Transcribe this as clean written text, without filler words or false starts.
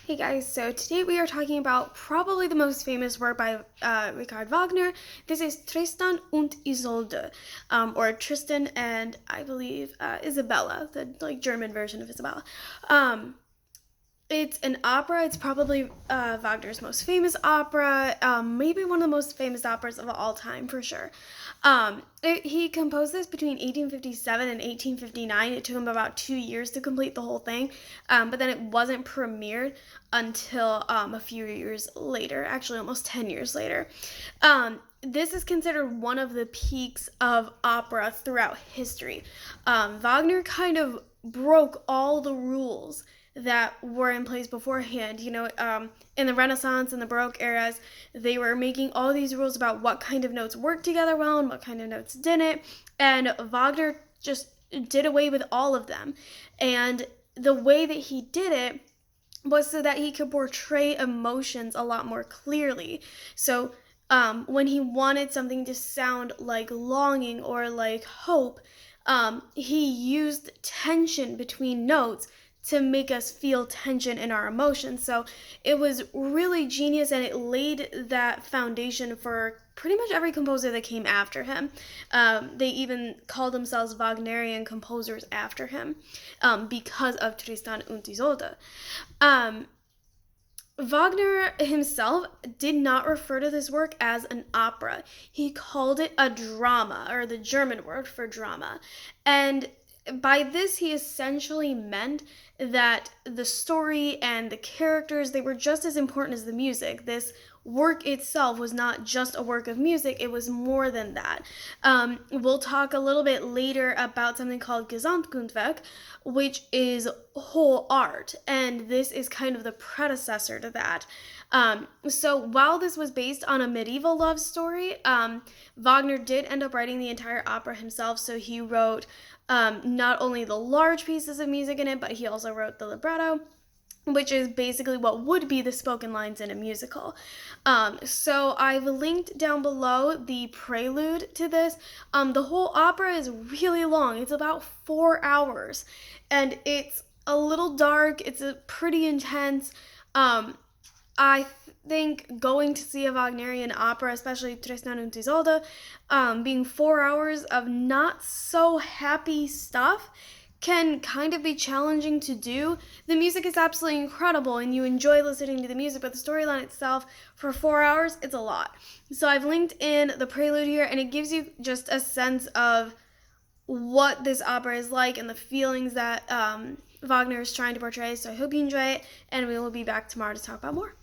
Hey guys, so today we are talking about probably the most famous work by Richard Wagner. This is Tristan und Isolde, or Tristan and I believe Isabella, the German version of Isabella. It's an opera. It's probably Wagner's most famous opera, maybe one of the most famous operas of all time for sure. He composed this between 1857 and 1859. It took him about 2 years to complete the whole thing, but then it wasn't premiered until a few years later, actually almost 10 years later. This is considered one of the peaks of opera throughout history. Wagner kind of broke all the rules that were in place beforehand. In the Renaissance and the Baroque eras, they were making all these rules about what kind of notes worked together well and what kind of notes didn't. And Wagner just did away with all of them. And the way that he did it was so that he could portray emotions a lot more clearly. So when he wanted something to sound like longing or like hope, he used tension between notes to make us feel tension in our emotions. So it was really genius, and it laid that foundation for pretty much every composer that came after him. They even called themselves Wagnerian composers after him because of Tristan und Isolde. Wagner himself did not refer to this work as an opera. He called it a drama, or the German word for drama. And by this, he essentially meant that the story and the characters, they were just as important as the music. This work itself was not just a work of music, it was more than that. We'll talk a little bit later about something called Gesamtkunstwerk, which is whole art, and this is kind of the predecessor to that. So while this was based on a medieval love story, Wagner did end up writing the entire opera himself. So he wrote not only the large pieces of music in it, but he also wrote the libretto, which is basically what would be the spoken lines in a musical. So I've linked down below the prelude to this. The whole opera is really long. It's about 4 hours, and it's a little dark. It's pretty intense. I think going to see a Wagnerian opera, especially Tristan und Isolde, being 4 hours of not so happy stuff, can kind of be challenging to do. The music is absolutely incredible and you enjoy listening to the music, but the storyline itself for 4 hours, it's a lot. So I've linked in the prelude here, and it gives you just a sense of what this opera is like and the feelings that Wagner is trying to portray. So I hope you enjoy it, and we will be back tomorrow to talk about more.